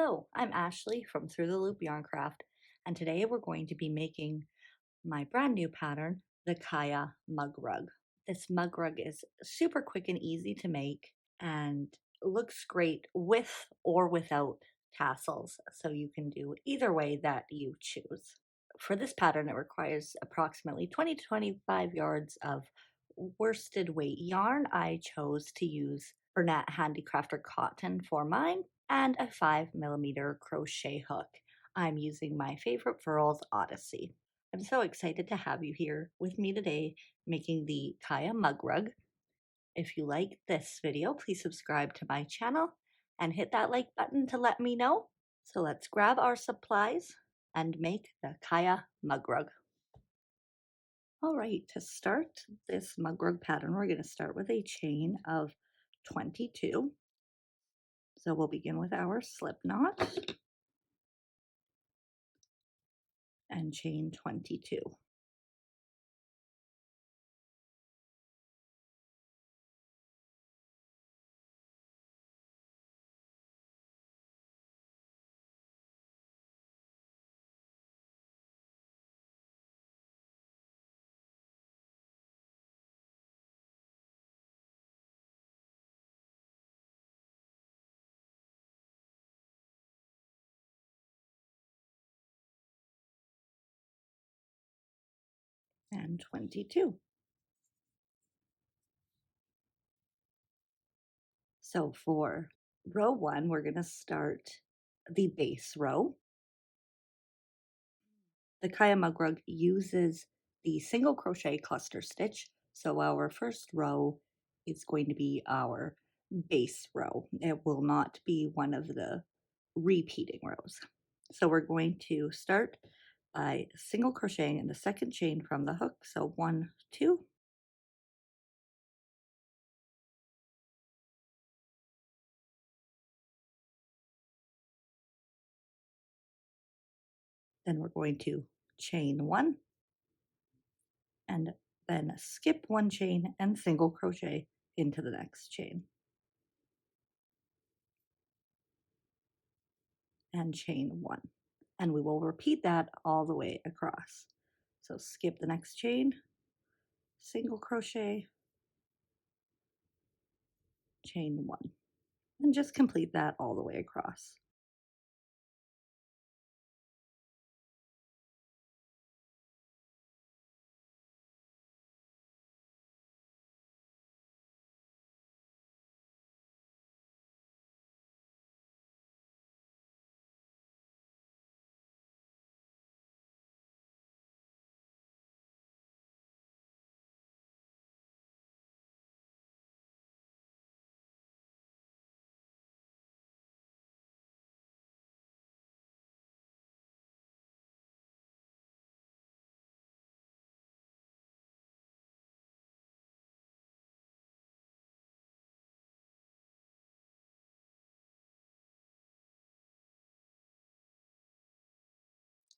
Hello, I'm Ashley from Through the Loop Yarn Craft, and today we're going to be making my brand new pattern, the Caia Mug Rug. This mug rug is super quick and easy to make and looks great with or without tassels, so you can do either way that you choose. For this pattern, it requires approximately 20 to 25 yards of worsted weight yarn. I chose to use Bernat Handicrafter cotton for mine and a 5mm crochet hook. I'm using my favorite Furls Odyssey. I'm so excited to have you here with me today making the Caia Mug Rug. If you like this video, please subscribe to my channel and hit that like button to let me know. So let's grab our supplies and make the Caia Mug Rug. All right, to start this mug rug pattern, we're going to start with a chain of 22. So we'll begin with our slip knot and chain 22. And 22. So for row 1, we're going to start the base row. The Caia Mug Rug uses the single crochet cluster stitch, so our first row is going to be our base row. It will not be one of the repeating rows. So we're going to start by single crocheting in the second chain from the hook. So 1, 2. Then we're going to chain 1 and then skip 1 chain and single crochet into the next chain. And chain 1. And we will repeat that all the way across. So skip the next chain, single crochet, chain 1, and just complete that all the way across.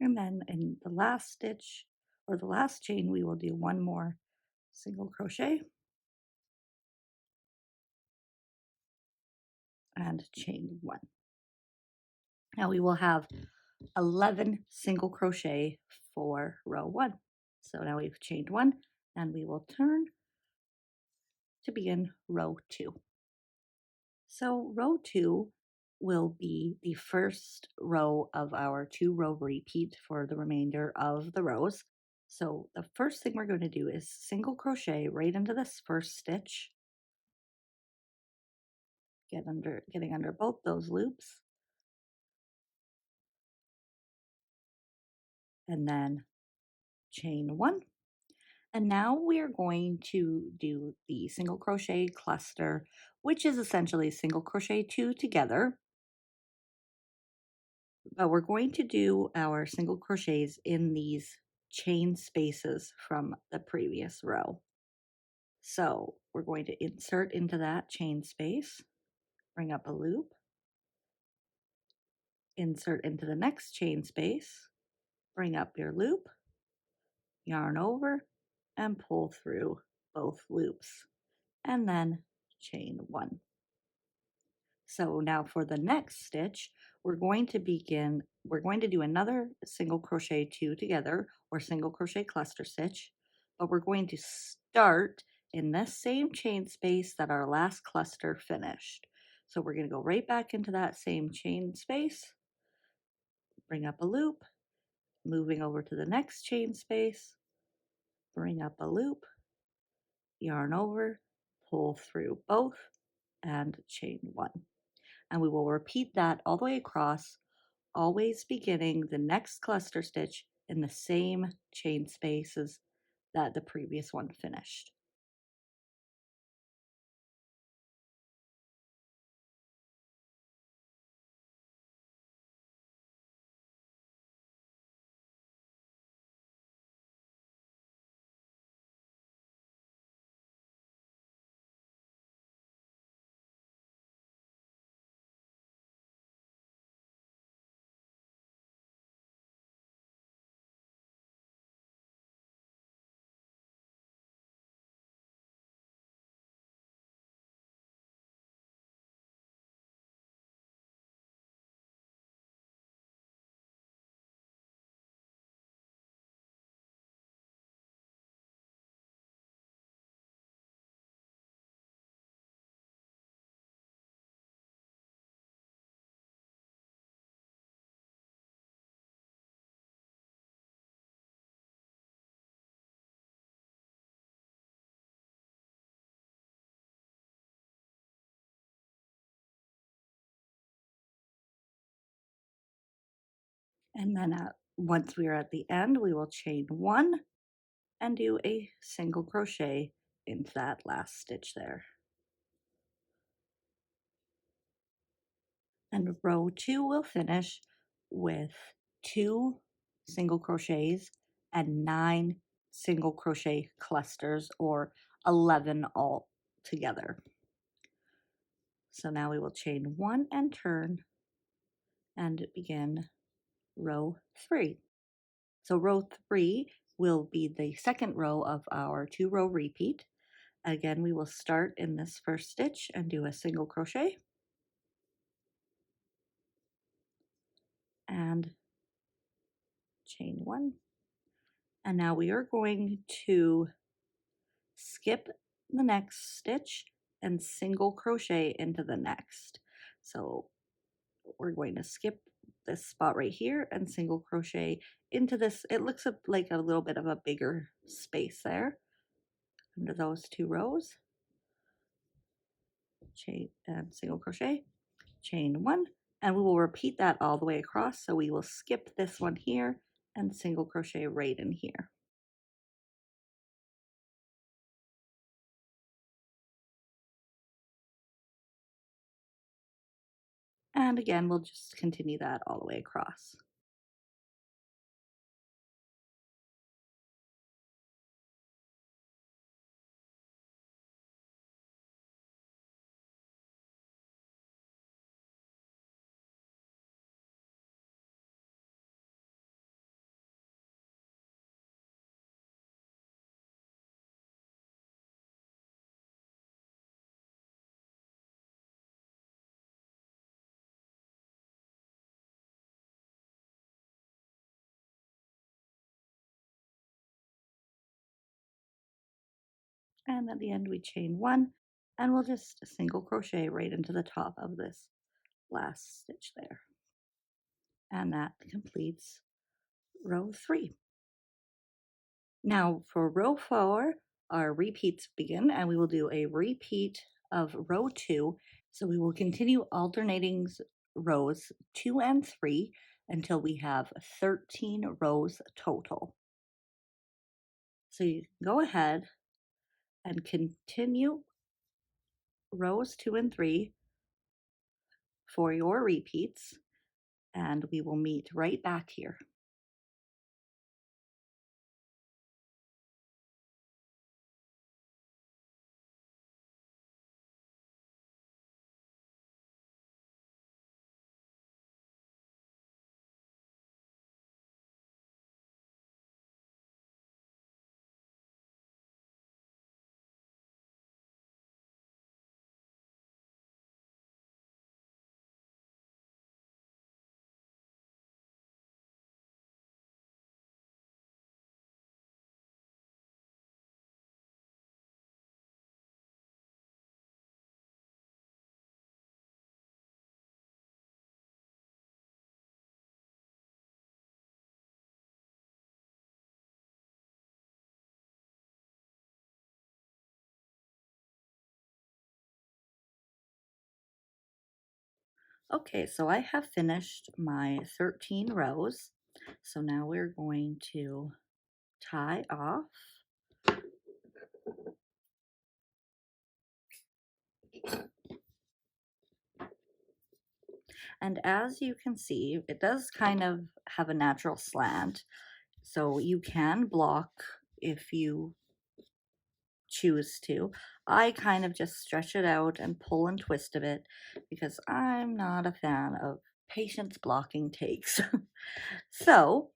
And then in the last stitch or the last chain, we will do 1 more single crochet and chain 1. Now we will have 11 single crochet for row 1. So now we've chained 1 and we will turn to begin row 2. So row 2 will be the first row of our 2-row repeat for the remainder of the rows. So the first thing we're going to do is single crochet right into this first stitch. Getting under both those loops. And then chain 1. And now we're going to do the single crochet cluster, which is essentially single crochet 2 together. But we're going to do our single crochets in these chain spaces from the previous row. So we're going to insert into that chain space, bring up a loop, insert into the next chain space, bring up your loop, yarn over, and pull through both loops, and then chain 1. So now for the next stitch, we're going to do another single crochet two together or single crochet cluster stitch, but we're going to start in this same chain space that our last cluster finished. So we're going to go right back into that same chain space, bring up a loop, moving over to the next chain space, bring up a loop, yarn over, pull through both, and chain one. And we will repeat that all the way across, always beginning the next cluster stitch in the same chain spaces that the previous one finished. And then once we are at the end, we will chain one and do a single crochet into that last stitch there. And row two will finish with 2 single crochets and 9 single crochet clusters, or 11 all together. So now we will chain one and turn and begin row 3. So row 3 will be the second row of our 2-row repeat. Again, we will start in this first stitch and do a single crochet and chain one. And now we are going to skip the next stitch and single crochet into the next. So we're going to skip this spot right here and single crochet into this. It looks like a little bit of a bigger space there under those 2 rows. Chain and single crochet, chain one, and we will repeat that all the way across. So we will skip this one here and single crochet right in here. And again, we'll just continue that all the way across. And at the end, we chain one, and we'll just single crochet right into the top of this last stitch there. And that completes row 3. Now for row 4, our repeats begin, and we will do a repeat of row 2. So we will continue alternating rows 2 and 3 until we have 13 rows total. So you go ahead and continue rows 2 and 3 for your repeats, and we will meet right back here. Okay, so I have finished my 13 rows. So now we're going to tie off. And as you can see, it does kind of have a natural slant. So you can block if you choose to. I kind of just stretch it out and pull and twist a bit because I'm not a fan of patience blocking takes. So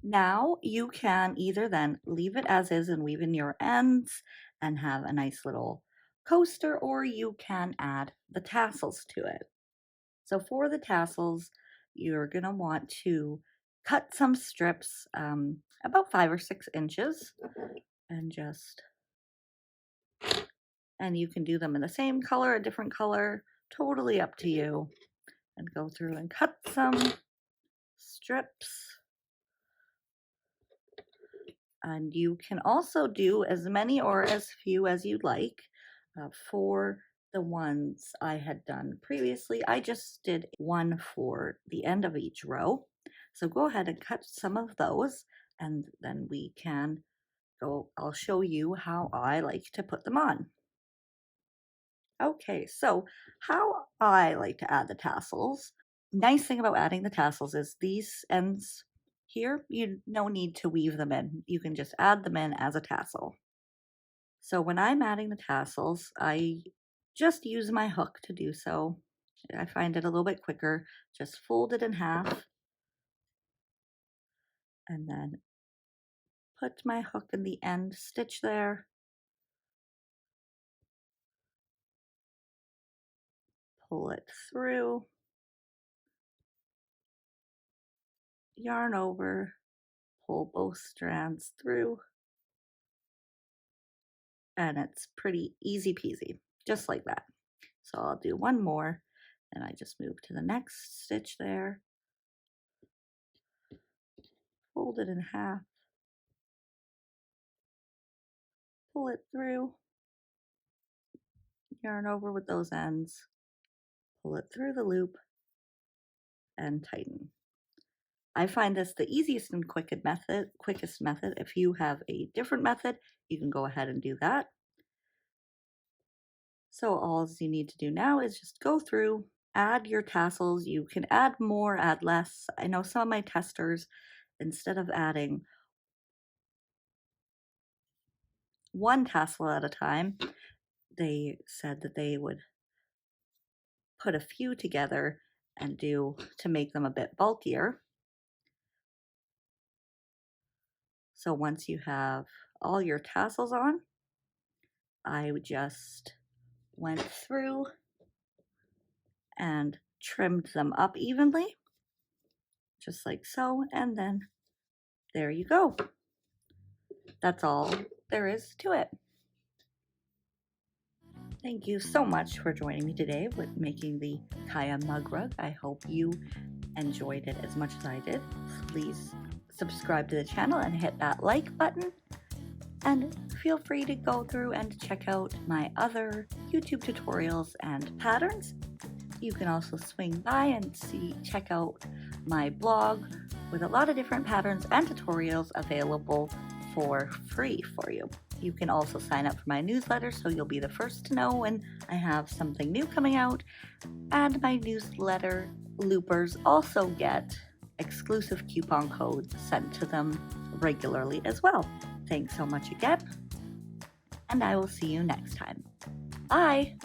now you can either then leave it as is and weave in your ends and have a nice little coaster, or you can add the tassels to it. So for the tassels, you're going to want to cut some strips about 5 or 6 inches and you can do them in the same color, a different color, totally up to you. And go through and cut some strips. And you can also do as many or as few as you'd like. For the ones I had done previously, I just did one for the end of each row. So go ahead and cut some of those, and then we can go, I'll show you how I like to put them on. Okay, so how I like to add the tassels. Nice thing about adding the tassels is these ends here, you no need to weave them in. You can just add them in as a tassel. So when I'm adding the tassels, I just use my hook to do so. I find it a little bit quicker. Just fold it in half and then put my hook in the end stitch there. Pull it through, yarn over, pull both strands through, and it's pretty easy peasy, just like that. So I'll do one more, and I just move to the next stitch there, fold it in half, pull it through, yarn over with those ends, pull it through the loop, and tighten. I find this the easiest and quickest method. If you have a different method, you can go ahead and do that. So all you need to do now is just go through, add your tassels. You can add more, add less. I know some of my testers, instead of adding one tassel at a time, they said that they would put a few together and do to make them a bit bulkier. So once you have all your tassels on, I just went through and trimmed them up evenly, just like so, and then there you go. That's all there is to it. Thank you so much for joining me today with making the Caia Mug Rug. I hope you enjoyed it as much as I did. Please subscribe to the channel and hit that like button. And feel free to go through and check out my other YouTube tutorials and patterns. You can also swing by and check out my blog with a lot of different patterns and tutorials available for free for you. You can also sign up for my newsletter so you'll be the first to know when I have something new coming out. And my newsletter loopers also get exclusive coupon codes sent to them regularly as well. Thanks so much again, and I will see you next time. Bye!